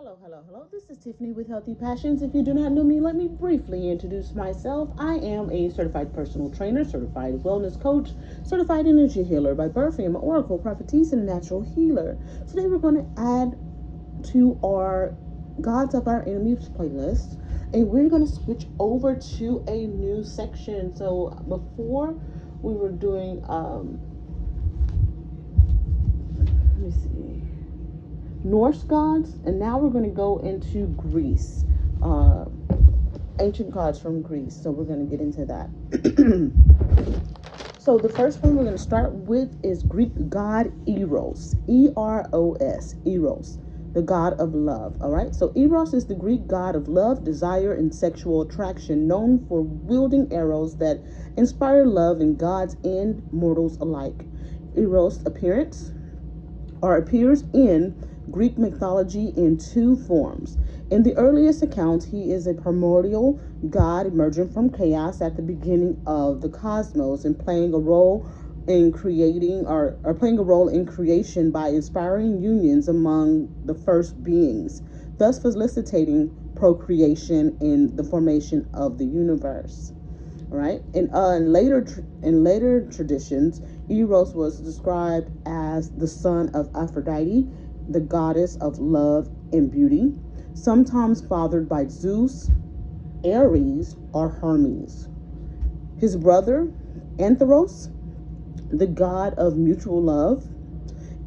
Hello. This is Tiffany with Healthy Passions. If you do not know me, let me briefly introduce myself. I am a certified personal trainer, certified wellness coach, certified energy healer by birth. I am an oracle, prophetess, and a natural healer. Today we're going to add to our Gods of Our Enemies playlist, and we're going to switch over to a new section. So before we were doing, let me see. Norse gods, and now we're going to go into Greece, uh, ancient gods from Greece. So we're going to get into that. So the first one we're going to start with is Greek god Eros, Eros, the god of love. All right. So Eros is the Greek god of love, desire, and sexual attraction, known for wielding arrows that inspire love in gods and mortals alike. Eros' appears in Greek mythology in two forms. In the earliest accounts, he is a primordial god emerging from chaos at the beginning of the cosmos and playing a role in creating or playing a role in creation by inspiring unions among the first beings, thus facilitating procreation in the formation of the universe. Right? In later traditions, Eros was described as the son of Aphrodite, the goddess of love and beauty, sometimes fathered by Zeus, Ares, or Hermes. His brother, Antheros, the god of mutual love,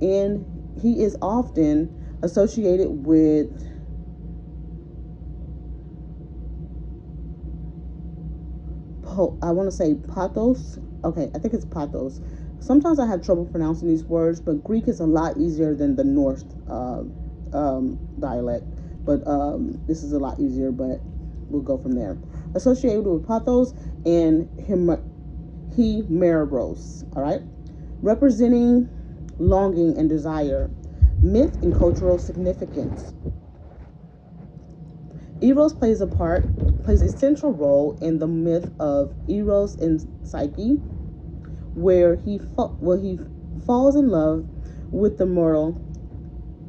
and he is often associated with I want to say pathos. Okay, I think it's pathos. Sometimes I have trouble pronouncing these words, but Greek is a lot easier than the Norse dialect. But this is a lot easier, but we'll go from there. Associated with pathos and Hemeros, all right? Representing longing and desire, myth and cultural significance. Eros plays a central role in the myth of Eros and Psyche, where he falls in love with the mortal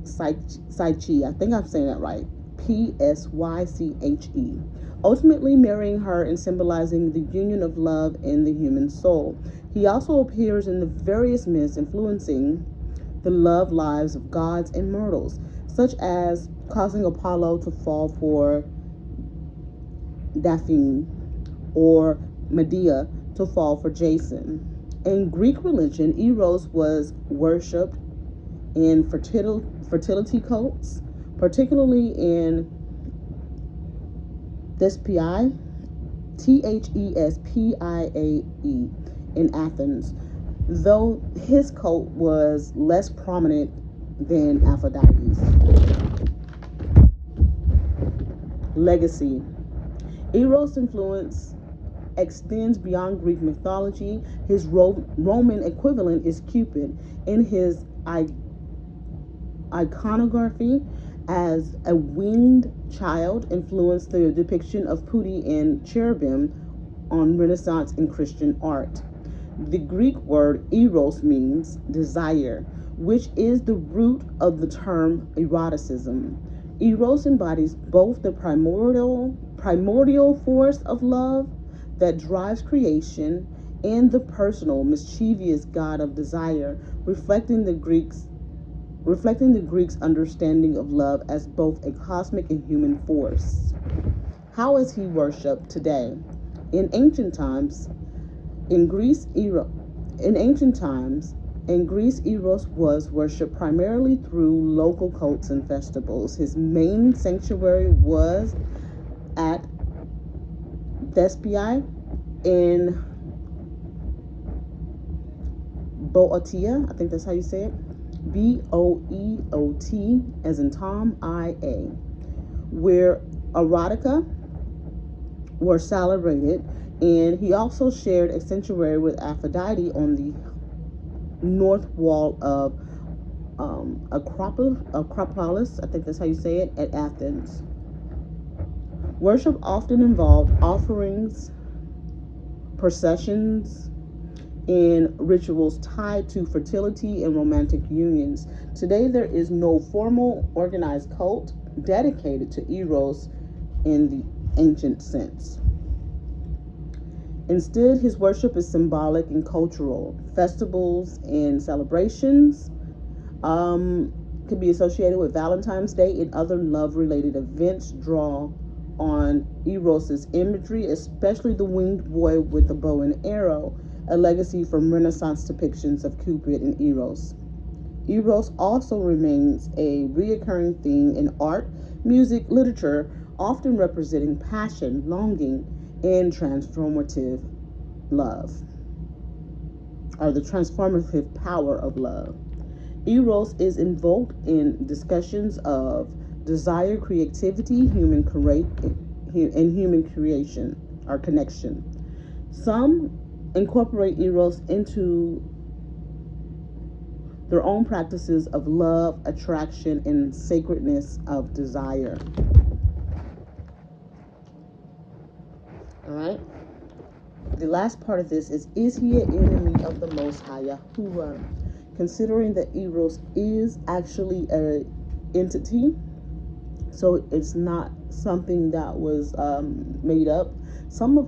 Psyche. I think I'm saying that right. Psyche. Ultimately marrying her and symbolizing the union of love in the human soul. He also appears in the various myths influencing the love lives of gods and mortals, such as causing Apollo to fall for Daphne or Medea to fall for Jason. In Greek religion, Eros was worshipped in fertility cults, particularly in Thespiae, Thespiae, in Athens, though his cult was less prominent than Aphrodite's. Legacy. Eros' influence extends beyond Greek mythology. His Roman equivalent is Cupid. In his iconography as a winged child influenced the depiction of putti and cherubim on Renaissance and Christian art. The Greek word eros means desire, which is the root of the term eroticism. Eros embodies both the primordial force of love that drives creation and the personal, mischievous god of desire, reflecting the Greeks' understanding of love as both a cosmic and human force. How is he worshipped today? In ancient times, in Greece, Eros, in ancient times, in Greece, Eros was worshipped primarily through local cults and festivals. His main sanctuary was at Thespiae in Boeotia. I think that's how you say it. Boeot, as in Tom, IA, where erotica were celebrated, and he also shared a sanctuary with Aphrodite on the north wall of Acropolis, I think that's how you say it, at Athens. Worship often involved offerings, processions, and rituals tied to fertility and romantic unions. Today, there is no formal organized cult dedicated to Eros in the ancient sense. Instead, his worship is symbolic and cultural. Festivals and celebrations can be associated with Valentine's Day and other love-related events draw on Eros's imagery, especially the winged boy with the bow and arrow, a legacy from Renaissance depictions of Cupid and Eros. Eros also remains a recurring theme in art, music, literature, often representing passion, longing, and transformative love, or the transformative power of love. Eros is invoked in discussions of desire, creativity, and human creation or connection. Some incorporate Eros into their own practices of love, attraction, and sacredness of desire. All right. The last part of this is he an enemy of the Most High Yahuwah? Considering that Eros is actually an entity, so it's not something that was made up.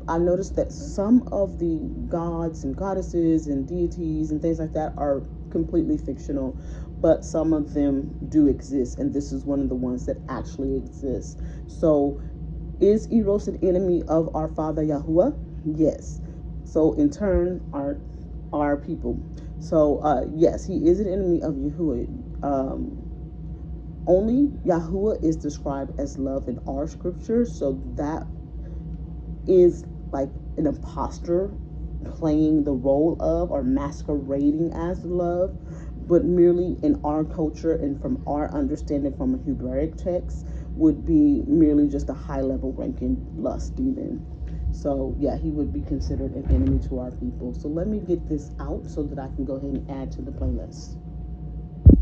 I noticed that some of the gods and goddesses and deities and things like that are completely fictional, but some of them do exist, and this is one of the ones that actually exists. So, is Eros an enemy of our Father Yahuwah? Yes. So, in turn, our people. So, yes, he is an enemy of Yahuwah. Only Yahuwah is described as love in our scriptures, so that is like an imposter playing the role of or masquerading as love, but merely in our culture and from our understanding from a Hebraic text would be merely just a high level ranking lust demon. So yeah, he would be considered an enemy to our people. So let me get this out so that I can go ahead and add to the playlist.